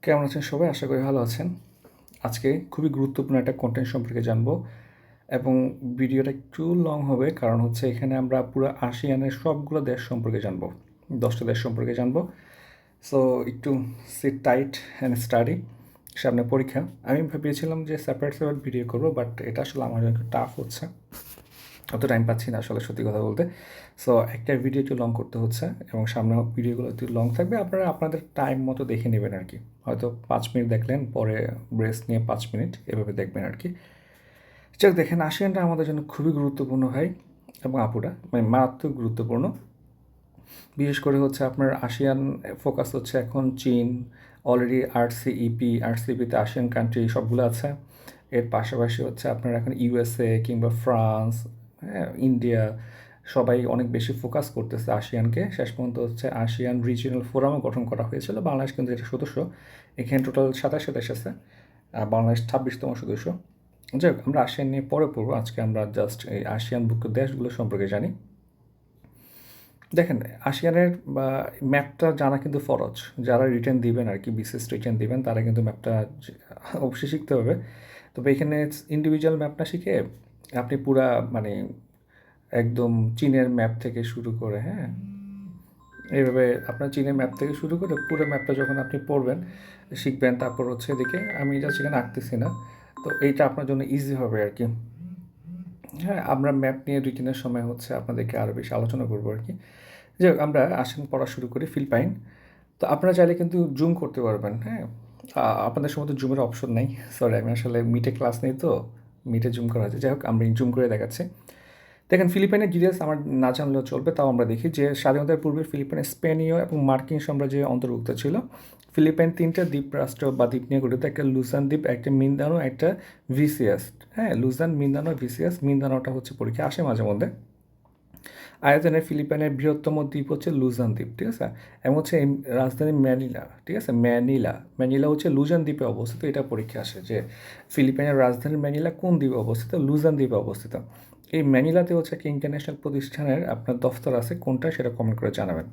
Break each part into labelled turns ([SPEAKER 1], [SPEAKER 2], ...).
[SPEAKER 1] কেমন আছেন সবাই? আশা করি ভালো আছেন। আজকে খুবই গুরুত্বপূর্ণ একটা কনটেন্ট সম্পর্কে জানবো এবং ভিডিওটা একটু লং হবে কারণ হচ্ছে এখানে আমরা পুরো আসিয়ানের সবগুলো দেশ সম্পর্কে জানবো। 10টা দেশ সম্পর্কে জানবো। সো একটু সিট টাইট অ্যান্ড স্টাডি। সামনে পরীক্ষা। আমি ভেবেছিলাম যে সেপারেট ভিডিও করবো বাট এটা আসলে আমার জন্য একটু টাফ হচ্ছে। অত টাইম পাচ্ছি না আসলে সত্যি কথা বলতে। সো একটা ভিডিও একটু লং করতে হচ্ছে এবং সামনে ভিডিওগুলো একটু লং থাকবে। আপনারা আপনাদের টাইম মতো দেখে নেবেন আর কি। হয়তো 5 মিনিট দেখলেন, পরে ব্রেস নিয়ে 5 মিনিট এভাবে দেখবেন আর কি। যাক দেখেন, আসিয়ানটা আমাদের জন্য খুবই গুরুত্বপূর্ণ ভাই এবং আপুরা, মানে মারাত্মক গুরুত্বপূর্ণ। বিশেষ করে হচ্ছে আপনার আসিয়ান ফোকাস হচ্ছে এখন চীন, অলরেডি আরসিপিতে আসিয়ান কান্ট্রি সবগুলো আছে। এর পাশাপাশি হচ্ছে আপনার এখন ইউএসএ কিংবা ফ্রান্স, হ্যাঁ, ইন্ডিয়া, সবাই অনেক বেশি ফোকাস করতেছে আসিয়ানকে। শেষ পর্যন্ত হচ্ছে আসিয়ান রিজিওনাল ফোরামও গঠন করা হয়েছিল। বাংলাদেশ কিন্তু এটা সদস্য। এখানে টোটাল 27 দেশ আছে, আর বাংলাদেশ 26তম সদস্য। যাই হোক, আমরা আসিয়ান নিয়ে পরে পড়বো। আজকে আমরা জাস্ট এই আসিয়ানভুক্ত দেশগুলো সম্পর্কে জানি। দেখেন, আসিয়ানের বা ম্যাপটা জানা কিন্তু ফরজ। যারা রিটেন দিবেন আর কি, বিসিএস রিটেন দিবেন, তারা কিন্তু ম্যাপটা অবশ্যই শিখতে হবে। তবে এখানে ইন্ডিভিজুয়াল ম্যাপ না শিখে আপনি পুরা মানে একদম চীনের ম্যাপ থেকে শুরু করে, হ্যাঁ, এইভাবে আপনার চীনের ম্যাপ থেকে শুরু করে পুরো ম্যাপটা যখন আপনি পড়বেন, শিখবেন, তারপর হচ্ছে এদিকে আমি জাস্ট এখানে আঁকতেছি না, তো এইটা আপনার জন্য ইজি হবে আর কি। হ্যাঁ, আমরা ম্যাপ নিয়ে রিটেনের সময় হচ্ছে আপনাদেরকে আরও বেশি আলোচনা করবো আর কি। যাই হোক, আমরা আসেন পড়া শুরু করি। ফিলিপাইন, তো আপনারা চাইলে কিন্তু জুম করতে পারবেন, হ্যাঁ। আপনাদের সময় তো জুমের অপশন নেই। সরি, আমি আসলে মিটে ক্লাস নেই, তো মিটে জুম করা হয়েছে। যাই হোক, আমি জুম করে দেখাচ্ছি। দেখেন, ফিলিপাইনের ডিটেলস আমার না জানলেও চলবে, তাও আমরা দেখি যে স্বাধীনতার পূর্বে ফিলিপাইন স্পেনীয় এবং মার্কিন সাম্রাজ্যের অন্তর্ভুক্ত ছিল। ফিলিপাইন 3টা দ্বীপরাষ্ট্র বা দ্বীপ নিয়ে গঠিত। একটা লুসান দ্বীপ, একটা মিন্দানো, একটা ভিসিয়াস। হ্যাঁ, লুসান, মিন্দানো, ভিসিয়াস। মিন্দানোটা হচ্ছে পরীক্ষা আসে মাঝে মধ্যে। আয়তনে ফিলিপাইনের বৃহত্তম দ্বীপ হচ্ছে লুজান দ্বীপ, ঠিক আছে। এবং হচ্ছে এই রাজধানী ম্যানিলা, ঠিক আছে, ম্যানিলা হচ্ছে লুজান দ্বীপে অবস্থিত। এটা পরীক্ষা আসে যে ফিলিপাইনের রাজধানী ম্যানিলা কোন দ্বীপে অবস্থিত? লুজান দ্বীপে অবস্থিত। এই ম্যানিলাতে হচ্ছে একটা ইন্টারন্যাশনাল প্রতিষ্ঠানের আপনার দফতর আছে, কোনটা সেটা কমেন্ট করে জানাবেন।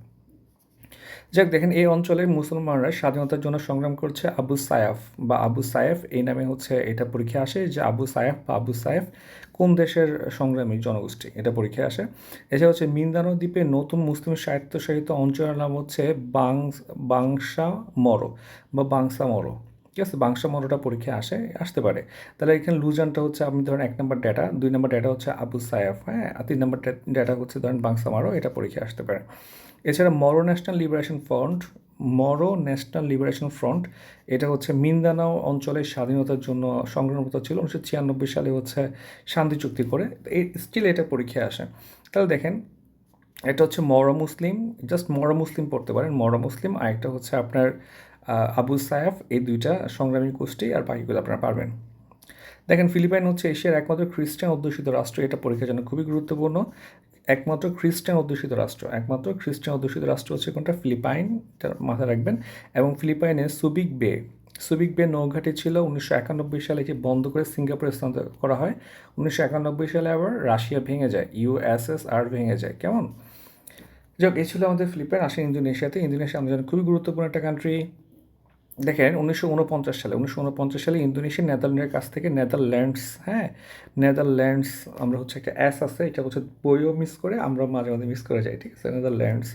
[SPEAKER 1] যাক দেখেন, এই অঞ্চলের মুসলমানরা স্বাধীনতার জন্য সংগ্রাম করছে। আবু সায়াফ বা আবু সায়েফ, এই নামে হচ্ছে এটা পরীক্ষা আসে যে আবু সায়াফ বা আবু সায়েফ কোন দেশের সংগ্রামী জনগোষ্ঠী, এটা পরীক্ষায় আসে। এছাড়া হচ্ছে মিন্দানো দ্বীপে নতুন মুসলিম স্বায়ত্তশাসিত অঞ্চলের নাম হচ্ছে বাংসা মরো বা বাংসা মরো, ঠিক আছে। বাংসা মরোটা পরীক্ষায় আসতে পারে। তাহলে এখানে লুজানটা হচ্ছে আপনি ধরেন 1 নম্বর ডেটা, 2 নম্বর ডেটা হচ্ছে আবু সায়াফ, হ্যাঁ, আর 3 নম্বর ডেটা হচ্ছে ধরেন বাংসা মারো, এটা পরীক্ষায় আসতে পারে। এছাড়া মরো ন্যাশনাল লিবারেশন ফ্রন্ট, এটা হচ্ছে মিন্দানাও অঞ্চলের স্বাধীনতার জন্য সংগ্রামরত ছিল। 1996 সালে হচ্ছে শান্তি চুক্তি করে। এই স্টিল এটা পরীক্ষায় আসে। তাহলে দেখেন, এটা হচ্ছে মরো মুসলিম, জাস্ট মরো মুসলিম পড়তে পারেন, মরো মুসলিম। আর একটা হচ্ছে আপনার আবু সায়াফ, এই দুইটা সংগ্রামী গোষ্ঠী, আর বাকিগুলো আপনারা পারবেন। দেখেন, ফিলিপাইন হচ্ছে এশিয়ার একমাত্র খ্রিস্টান অধ্যুষিত রাষ্ট্র। এটা পরীক্ষার জন্য খুবই গুরুত্বপূর্ণ। একমাত্র খ্রিস্টান অধ্যুষিত রাষ্ট্র হচ্ছে কোনটা? ফিলিপাইন, এটা মাথায় রাখবেন। এবং ফিলিপাইনে সুবিক বে নৌঘাঁটি ছিল। 1991 সালে এটি বন্ধ করে সিঙ্গাপুরে স্থানান্তর করা হয়। 1991 সালে আবার রাশিয়া ভেঙে যায়, ইউএসএসআর ভেঙে যায়, কেমন। যাক, এই ছিল আমাদের ফিলিপাইন। আসে ইন্দোনেশিয়া আমাদের জন্য খুবই গুরুত্বপূর্ণ একটা কান্ট্রি। দেখেন, 1949 সালে ইন্দোনেশিয়া নেদারল্যান্ডের কাছ থেকে হ্যাঁ, নেদারল্যান্ডস, আমরা হচ্ছে একটা অ্যাস আছে, এটা হচ্ছে বইও মিস করে, আমরা মাঝে মাঝে মিস করে যাই, ঠিক আছে, নেদারল্যান্ডস।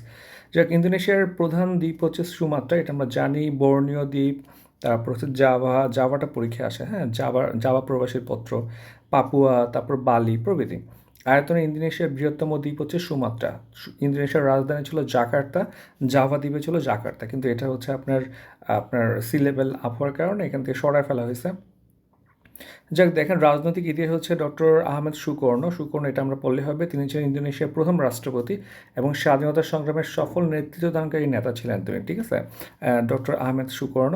[SPEAKER 1] যাক, ইন্দোনেশিয়ার প্রধান দ্বীপ হচ্ছে সুমাত্রা, এটা আমরা জানি। বর্নিও দ্বীপ, তারপর হচ্ছে জাভাটা পরীক্ষায় আসে, হ্যাঁ, জাভা প্রবাসীর পত্র, পাপুয়া, তারপর বালি প্রভৃতি। আয়তনে ইন্দোনেশিয়ার বৃহত্তম দ্বীপ হচ্ছে সুমাত্রা। ইন্দোনেশিয়ার রাজধানী ছিল জাকার্তা, জাভা দ্বীপে ছিল জাকার্তা, কিন্তু এটা হচ্ছে আপনার আপনার সি লেভেল আপ হওয়ার কারণে এখান থেকে সরায় ফেলা হয়েছে। যাক দেখেন, রাজনৈতিক ইতিহাস হচ্ছে ডক্টর আহমেদ সুকর্ণ, এটা আমরা পড়লে হবে। তিনি ছিলেন ইন্দোনেশিয়ার প্রথম রাষ্ট্রপতি এবং স্বাধীনতা সংগ্রামের সফল নেতৃত্বদানকারী নেতা ছিলেন তিনি, ঠিক আছে, ডক্টর আহমেদ সুকর্ণ।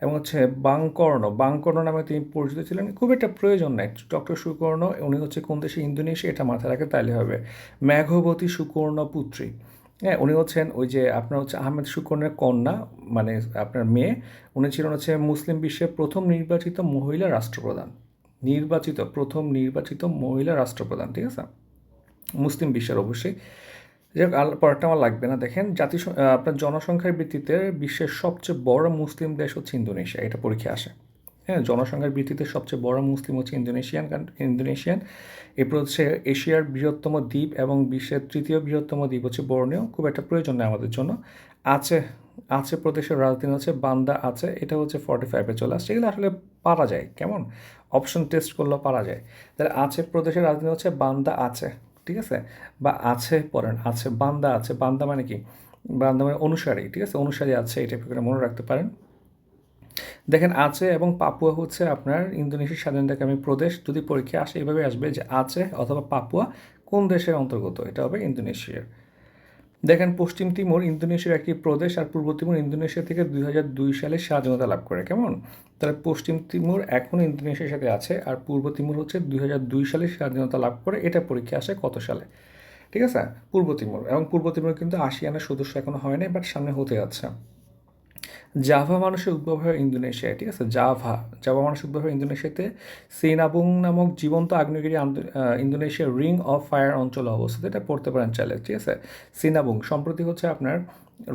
[SPEAKER 1] এবং হচ্ছে বাংকর্ণ নামে তিনি পরিচিত ছিলেন। খুব একটা প্রয়োজন নেই ডক্টর সুকর্ণ, উনি হচ্ছে কোন দেশে? ইন্দোনেশিয়া, এটা মাথায় রাখে তাইলে হবে। মেঘবতী সুকর্ণ পুত্রী, হ্যাঁ, উনি হচ্ছেন ওই যে আপনার হচ্ছে আহমেদ সুকর্ণের কন্যা, মানে আপনার মেয়ে। উনি ছিলেন হচ্ছে মুসলিম বিশ্বের প্রথম প্রথম নির্বাচিত মহিলা রাষ্ট্রপ্রধান, ঠিক আছে, মুসলিম বিশ্বের অবশ্যই। যাই হোক পরেরটা আমার লাগবে না। দেখেন আপনার জনসংখ্যার ভিত্তিতে বিশ্বের সবচেয়ে বড় মুসলিম দেশ হচ্ছে ইন্দোনেশিয়া, এটা পরীক্ষায় আসে। হ্যাঁ, জনসংখ্যার ভিত্তিতে সবচেয়ে বড় মুসলিম হচ্ছে ইন্দোনেশিয়ান। এরপর হচ্ছে এশিয়ার বৃহত্তম দ্বীপ এবং বিশ্বের তৃতীয় বৃহত্তম দ্বীপ হচ্ছে বর্নিও, খুব একটা প্রয়োজন নেই আমাদের জন্য। আছে আছে প্রদেশের রাজধানী হচ্ছে বান্দা আছে, এটা হচ্ছে 45-এ চলে আসছে। এগুলো আসলে পারা যায়, কেমন অপশন টেস্ট করলেও পারা যায়। তাহলে আছে প্রদেশের রাজধানী হচ্ছে বান্দা আছে, ঠিক আছে, বা আছে পড়েন, আছে বান্দা আছে, বান্দা মানে কি, বান্দা মানে অনুসারী, ঠিক আছে, অনুসারী আছে, এটা করে মনে রাখতে পারেন। দেখেন আছে এবং পাপুয়া হচ্ছে আপনার ইন্দোনেশিয়ার স্বাধীনতাকামী প্রদেশ। যদি পরীক্ষা আসে এইভাবে আসবে যে আছে অথবা পাপুয়া কোন দেশের অন্তর্গত, এটা হবে ইন্দোনেশিয়ার। দেখেন পশ্চিম তিমুর ইন্দোনেশিয়ার একটি প্রদেশ, আর পূর্ব তিমুর ইন্দোনেশিয়া থেকে 2002 সালে স্বাধীনতা লাভ করে, কেমন। তাহলে পশ্চিম তিমুর এখনও ইন্দোনেশিয়ার সাথে আছে, আর পূর্ব তিমুর হচ্ছে 2002 সালে স্বাধীনতা লাভ করে। এটা পরীক্ষা আসে কত সালে, ঠিক আছে, পূর্ব তিমুর। এবং পূর্ব তিমুর কিন্তু আসিয়ানের সদস্য এখনো হয় নাই, বাট সামনে হতে যাচ্ছে। জাভা মানুষের উদ্ভব হয় ইন্দোনেশিয়ায়, ঠিক আছে, জাভা মানুষের উদ্ভব হয় ইন্দোনেশিয়াতে। সিনাবুং নামক জীবন্ত আগ্নেয়গিরি ইন্দোনেশিয়ার রিং অফ ফায়ার অঞ্চলে অবস্থিত, এটা পড়তে পারেন চাইলে, ঠিক আছে। সিনাবুং সম্প্রতি হচ্ছে আপনার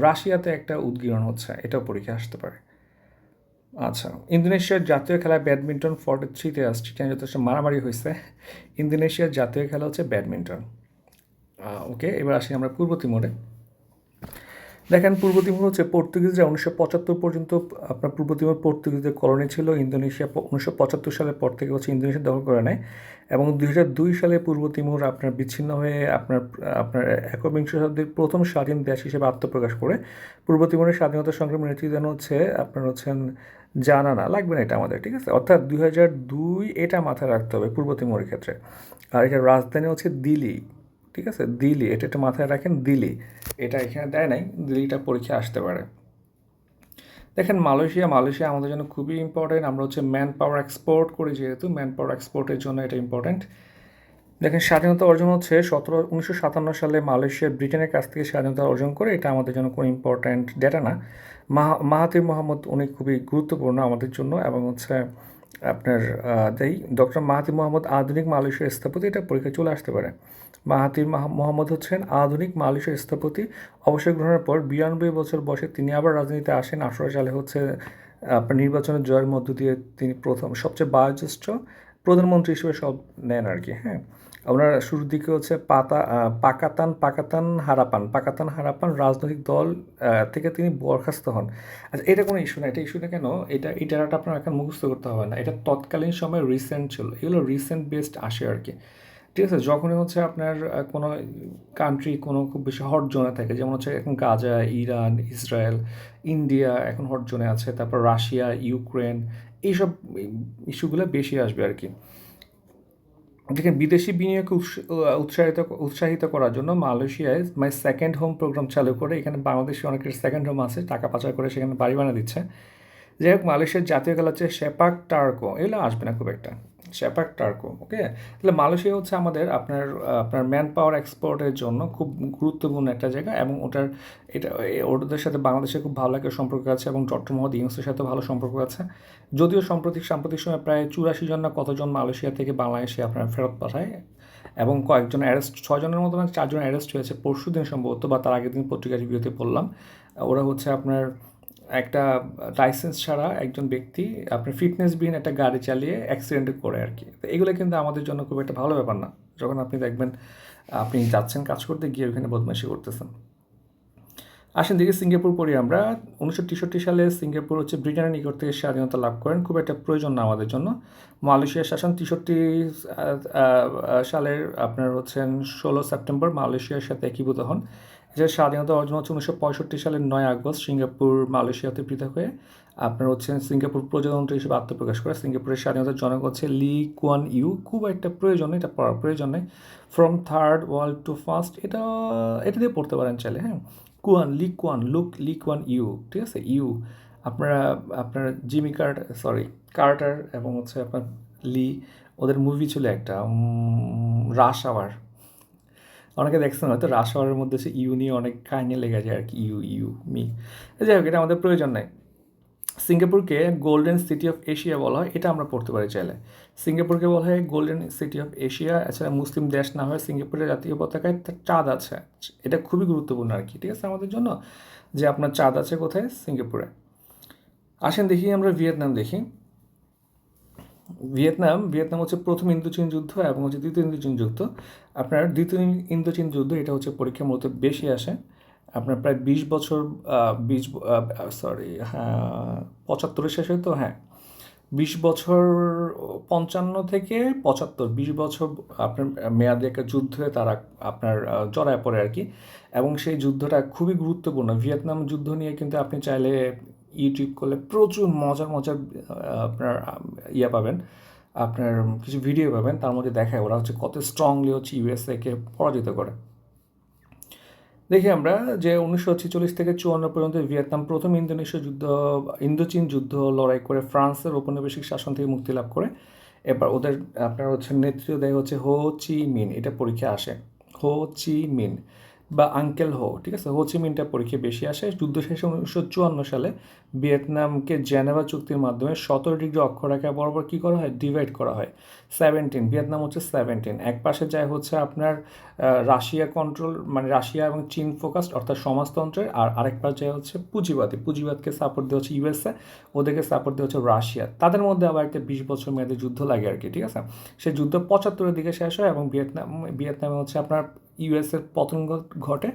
[SPEAKER 1] রাশিয়াতে একটা উদ্গীরণ হচ্ছে, এটাও পরীক্ষা আসতে পারে। আচ্ছা, ইন্দোনেশিয়ার জাতীয় খেলা ব্যাডমিন্টন। 43-তে আসছে, কেন যথেষ্ট মারামারি হয়েছে। ইন্দোনেশিয়ার জাতীয় খেলা হচ্ছে ব্যাডমিন্টন। ওকে, এবার আসি আমরা পূর্ব তিমুরে। দেখেন পূর্ব তিমুর হচ্ছে পর্তুগিজরা 1975 পর্যন্ত আপনার পূর্ব তিমুর পর্তুগিজদের কলোনি ছিল। ইন্দোনেশিয়া 1975 সালের পর থেকে হচ্ছে ইন্দোনেশিয়া দখল করে নেয়, এবং 2002 সালে পূর্ব তিমুর আপনার বিচ্ছিন্ন হয়ে আপনার আপনার একবিংশ শতাব্দীর প্রথম স্বাধীন দেশ হিসেবে আত্মপ্রকাশ করে। পূর্ব তিমুরের স্বাধীনতা সংগ্রামী নেতৃত্ব হচ্ছে আপনার হচ্ছেন জানানা, লাগবে না এটা আমাদের, ঠিক আছে। অর্থাৎ 2002 এটা মাথায় রাখতে হবে পূর্ব তিমুরের ক্ষেত্রে। আর এটার রাজধানী হচ্ছে দিল্লি, ঠিক আছে, দিল্লি, এটা একটু মাথায় রাখেন, দিল্লি। এটা এখানে দেয় নাই, দিল্লিটা পরীক্ষা আসতে পারে। দেখেন মালয়েশিয়া আমাদের জন্য খুবই ইম্পর্টেন্ট। আমরা হচ্ছে ম্যান পাওয়ার এক্সপোর্ট করি, যেহেতু ম্যান পাওয়ার এক্সপোর্টের জন্য এটা ইম্পর্টেন্ট। দেখেন স্বাধীনতা অর্জন হচ্ছে 1957 সালে মালয়েশিয়া ব্রিটেনের কাছ থেকে স্বাধীনতা অর্জন করে, এটা আমাদের জন্য কোনো ইম্পর্ট্যান্ট ডেটা না। মাহাথির মোহাম্মদ উনি খুবই গুরুত্বপূর্ণ আমাদের জন্য, এবং হচ্ছে আপনার ডক্টর মাহাথির মোহাম্মদ আধুনিক মালয়েশিয়ার স্থপতি, এটা পরীক্ষা চলে আসতে পারে। মোহাম্মদ হচ্ছেন আধুনিক মালয়েশিয়ার স্থপতি। অবসর গ্রহণের পর 92 বছর বয়সে তিনি আবার রাজনীতিতে আসেন। 18 সালে হচ্ছে আপনার নির্বাচনের জয়ের মধ্য দিয়ে তিনি প্রথম সবচেয়ে বয়োজ্যেষ্ঠ প্রধানমন্ত্রী হিসেবে সব নেন আর কি। হ্যাঁ, আপনার শুরুর দিকে হচ্ছে পাকাতান হারাপান রাজনৈতিক দল থেকে তিনি বরখাস্ত হন। আচ্ছা, এটা কোনো ইস্যু না, এটা ইস্যু না কেন, এই টাকাটা আপনার এখন মুখস্থ করতে হবে না, এটা তৎকালীন সময় রিসেন্ট ছিল, এগুলো রিসেন্ট বেসড আসে আর কি, ঠিক আছে। যখনই হচ্ছে আপনার কোনো কান্ট্রি কোনো খুব বেশি হট জোনে থাকে, যেমন হচ্ছে এখন গাজা, ইরান, ইসরায়েল, ইন্ডিয়া এখন হট জোনে আছে, তারপর রাশিয়া, ইউক্রেন, এইসব ইস্যুগুলো বেশি আসবে আর কি। দেখেন বিদেশি বিনিয়োগকে উৎসাহিত করার জন্য মালয়েশিয়ায় মাই সেকেন্ড হোম প্রোগ্রাম চালু করে। এখানে বাংলাদেশে অনেকের সেকেন্ড হোম আছে, টাকা পাচার করে সেখানে বাড়ি বানিয়ে দিচ্ছে। যাই হোক, মালয়েশিয়ার জাতীয় খেলা হচ্ছে সেপাক টার্কো, এগুলো আসবে না খুব একটা, সেপাক টার্কো। ওকে, তাহলে মালয়েশিয়া হচ্ছে আমাদের আপনার আপনার ম্যান পাওয়ার এক্সপোর্টের জন্য খুব গুরুত্বপূর্ণ একটা জায়গা, এবং ওদের সাথে বাংলাদেশের খুব ভালো একটা সম্পর্ক আছে, এবং ডক্টর মোহাম্মদ ইউনূসের সাথে ভালো সম্পর্ক আছে। যদিও সাম্প্রতিক সময় প্রায় 84 জন না কতজন মালয়েশিয়া থেকে বাংলাদেশে আপনার ফেরত পাঠায়, এবং কয়েকজন অ্যারেস্ট, 6 জনের মতো না 4 জন অ্যারেস্ট হয়েছে পরশু দিন সম্ভবত, বা তার আগের দিন পত্রিকার রিভিউতে পড়লাম। ওরা হচ্ছে আপনার একটা লাইসেন্স ছাড়া একজন ব্যক্তি আপনার ফিটনেসবিহীন একটা গাড়ি চালিয়ে অ্যাক্সিডেন্ট করে আর কি। তো এগুলো কিন্তু আমাদের জন্য খুব একটা ভালো ব্যাপার না, যখন আপনি দেখবেন আপনি যাচ্ছেন কাজ করতে গিয়ে ওখানে বদমাইশি করতেছেন। আসেন দেখি সিঙ্গাপুর পড়ি আমরা। 1963 সালে সিঙ্গাপুর হচ্ছে ব্রিটেনের নিকট থেকে স্বাধীনতা লাভ করেন, খুব একটা প্রয়োজন না আমাদের জন্য। মালয়েশিয়ার শাসন 63 সালের আপনার হচ্ছেন 16 সেপ্টেম্বর মালয়েশিয়ার সাথে একীভূত হন। এছাড়া স্বাধীনতা অর্জন হচ্ছে 1965 সালের 9 আগস্ট সিঙ্গাপুর মালয়েশিয়াতে পৃথক হয়ে আপনার হচ্ছেন সিঙ্গাপুর প্রজাতন্ত্র হিসেবে আত্মপ্রকাশ করে। সিঙ্গাপুরের স্বাধীনতার জনক হচ্ছে লি কুয়ান ইউ, খুব একটা প্রয়োজন নেই, এটা পড়ার প্রয়োজন নেই। From third world to first, এটা দিয়ে পড়তে পারেন চাইলে। হ্যাঁ, লি কুয়ান ইউ, ঠিক আছে, ইউ। আপনার কার্টার এবং হচ্ছে আপনার লি, ওদের মুভি ছিল একটা রাশ আওয়ার, অনেকে দেখছেন হয়তো, রাশ আওয়ারের মধ্যে সে ইউ নিয়ে অনেক কাহিনী লেগে যায় আর কি, ইউ মি। যাই হোক, এটা আমাদের প্রয়োজন নেই। সিঙ্গাপুরকে গোল্ডেন সিটি অফ এশিয়া বলা হয়, এটা আমরা পড়তে পারি চাইলে। সিঙ্গাপুরকে বলা হয় গোল্ডেন সিটি অফ এশিয়া। এছাড়া মুসলিম দেশ না হয় সিঙ্গাপুরের জাতীয় পতাকায় তার চাঁদ আছে, এটা খুবই গুরুত্বপূর্ণ আর কি, ঠিক আছে আমাদের জন্য, যে আপনার চাঁদ আছে কোথায়, সিঙ্গাপুরে। আসেন দেখি আমরা ভিয়েতনাম দেখি। ভিয়েতনাম হচ্ছে প্রথম ইন্দোচীন যুদ্ধ এবং হচ্ছে দ্বিতীয় ইন্দোচীন যুদ্ধ। আপনার দ্বিতীয় ইন্দোচীন যুদ্ধ এটা হচ্ছে পরীক্ষা মূলত বেশি আসে। আপনার প্রায় 20 বছর, 75-এ শেষ হয়তো, হ্যাঁ 20 বছর, 55 থেকে 75, 20 বছর আপনার মেয়াদি একটা যুদ্ধে তারা আপনার জড়ায় পড়ে আর কি। এবং সেই যুদ্ধটা খুবই গুরুত্বপূর্ণ। ভিয়েতনাম যুদ্ধ নিয়ে কিন্তু আপনি চাইলে ইউটিউব করলে প্রচুর মজার মজার আপনার পাবেন, আপনার কিছু ভিডিও পাবেন, তার মধ্যে দেখায় ওরা হচ্ছে কত স্ট্রংলি হচ্ছে ইউএসএকে পরাজিত করে। দেখি আমরা যে 1946 থেকে 54 পর্যন্ত ভিয়েতনাম প্রথম ইন্দোচীন যুদ্ধ লড়াই করে ফ্রান্সের ঔপনিবেশিক শাসন থেকে মুক্তি লাভ করে। এবার ওদের আপনার হচ্ছে নেতৃত্ব দেয় হচ্ছে হো চি মিন, এটা পরীক্ষা আসে, হো চি মিন বা আঙ্কেল হো, ঠিক আছে, হো চি মিনটা পরীক্ষা বেশি আসে। যুদ্ধ শেষে 1954 সালে ভিয়েতনামকে জেনেভা চুক্তির মাধ্যমে 17 ডিগ্রি অক্ষরেখা বরাবর কী করা হয়, ডিভাইড করা হয়। 17, ভিয়েতনাম হচ্ছে 17, এক পাশে যায় হচ্ছে আপনার রাশিয়া কন্ট্রোল, মানে রাশিয়া এবং চীন ফোকাসড অর্থাৎ সমাজতন্ত্রের, আর আরেক পাশে যায় হচ্ছে পুঁজিবাদকে সাপোর্ট দেওয়া হচ্ছে ইউএসএ, ওদেরকে সাপোর্ট দেওয়া হচ্ছে রাশিয়া। তাদের মধ্যে আবার একটা 20 বছর মেয়াদী যুদ্ধ লাগে আর কি, ঠিক আছে। সেই যুদ্ধ 75-এর দিকে শেষ হয় এবং ভিয়েতনামে হচ্ছে আপনার ইউএসের পতন ঘটে,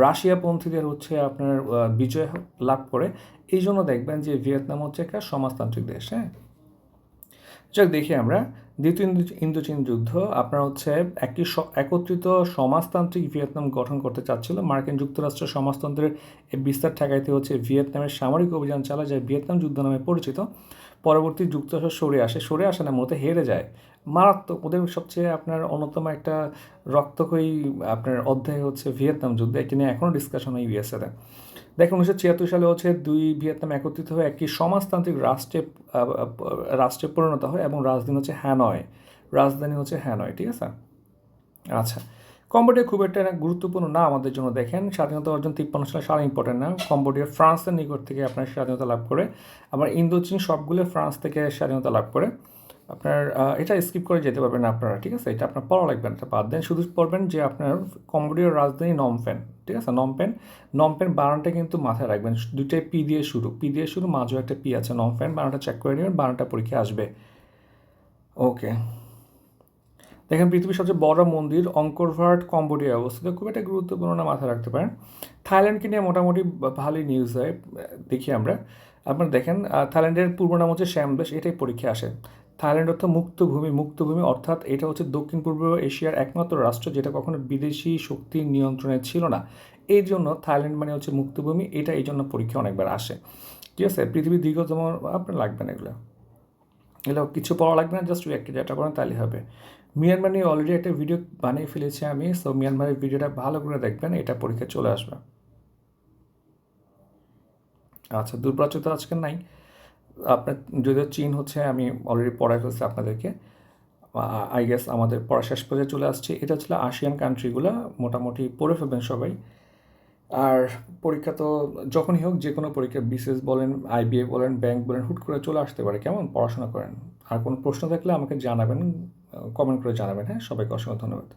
[SPEAKER 1] রাশিয়াপন্থীদের হচ্ছে আপনার বিজয় লাভ করে। এই জন্য দেখবেন যে ভিয়েতনাম হচ্ছে একটা সমাজতান্ত্রিক দেশ, হ্যাঁ। যাক দেখি আমরা দ্বিতীয় ইন্দোচীন যুদ্ধ আপনার হচ্ছে একটি একত্রিত সমাজতান্ত্রিক ভিয়েতনাম গঠন করতে চাচ্ছিল। মার্কিন যুক্তরাষ্ট্র সমাজতন্ত্রের বিস্তার ঠেকাইতে হচ্ছে ভিয়েতনামের সামরিক অভিযান চালায়, যা ভিয়েতনাম যুদ্ধ নামে পরিচিত। পরবর্তী যুক্তরাষ্ট্র সরে আসে না, মূলত হেরে যায়। মারাত্মক ওদের সবচেয়ে আপনার অন্যতম একটা রক্তক্ষয়ী আপনার অধ্যায় হচ্ছে ভিয়েতনাম যুদ্ধ, এটি নিয়ে এখনও ডিসকাশন হয় ইউএসএতে। দেখুন 1976 সালে হচ্ছে ভিয়েতনাম একত্রিত হয়ে একটি সমাজতান্ত্রিক রাষ্ট্রে পরিণত হয় এবং রাজধানী হচ্ছে হ্যানয়, ঠিক আছে। আচ্ছা, কম্বোডিয়া খুব একটা গুরুত্বপূর্ণ না আমাদের জন্য। দেখেন স্বাধীনতা অর্জন 53 সালে সারা ইম্পর্টেন্ট না। কম্বোডিয়া ফ্রান্সের নিকট থেকে আপনার স্বাধীনতা লাভ করে, আবার ইন্দোচীন সবগুলো ফ্রান্স থেকে স্বাধীনতা লাভ করে। আপনার এটা স্কিপ করে যেতে পারবেন না আপনারা, ঠিক আছে, এটা আপনার পড়া লাগবে না, এটা বাদ দেন। শুধু পড়বেন যে আপনার কম্বোডিয়ার রাজধানী নমপেন, ঠিক আছে, নমপেন বানানটা কিন্তু মাথায় রাখবেন, দুইটাই পি দিয়ে শুরু, মাঝেও একটা পি আছে, নমপেন বানানটা চেক করে নেবেন, বানানটা পরীক্ষা আসবে। ওকে, দেখেন পৃথিবীর সবচেয়ে বড় মন্দির অঙ্কর ভাট কম্বোডিয়ায় অবস্থিত, খুব একটা গুরুত্বপূর্ণ না, মাথায় রাখতে পারেন। থাইল্যান্ডকে নিয়ে মোটামুটি ভালোই নিউজ হয়, দেখি আমরা। আপনার দেখেন থাইল্যান্ডের পূর্ব নাম হচ্ছে শ্যামদেশ, এটাই পরীক্ষা আসে। থাইল্যান্ড অর্থাৎ মুক্তভূমি অর্থাৎ এটা হচ্ছে দক্ষিণ পূর্ব এশিয়ার একমাত্র রাষ্ট্র যেটা কখনো বিদেশি শক্তির নিয়ন্ত্রণে ছিল না। এই জন্য থাইল্যান্ড মানে হচ্ছে মুক্তভূমি, এটা এই জন্য পরীক্ষা অনেকবার আসে, ঠিক আছে। পৃথিবীর দীর্ঘতম, আপনার লাগবে না এগুলো কিছু পড়া লাগবে না, জাস্ট একটা যেটা করেন তাহলে হবে। মিয়ানমার নিয়ে অলরেডি একটা ভিডিও বানিয়ে ফেলেছি আমি, সো মিয়ানমারের ভিডিওটা ভালো করে দেখবেন, এটা পরীক্ষা চলে আসবে। আচ্ছা, দুর্প্রাচ্যতা আজকে নাই আপনার, যদিও চীন হচ্ছে আমি অলরেডি পড়াই ফেলছি আপনাদেরকে। আই গেস আমাদের পড়া শেষ পর্যায়ে চলে আসছে। এটা হচ্ছে আসিয়ান কান্ট্রিগুলো, মোটামুটি পড়ে ফেলবেন সবাই। আর পরীক্ষা তো যখনই হোক, যে কোনো পরীক্ষা, বিসিএস বলেন, আইবিএ বলেন, ব্যাংক বলেন, হুট করে চলে আসতে পারে, কেমন পড়াশোনা করেন। আর কোনো প্রশ্ন থাকলে আমাকে জানাবেন, কমেন্ট করে জানাবেন, হ্যাঁ। সবাইকে অসংখ্য ধন্যবাদ।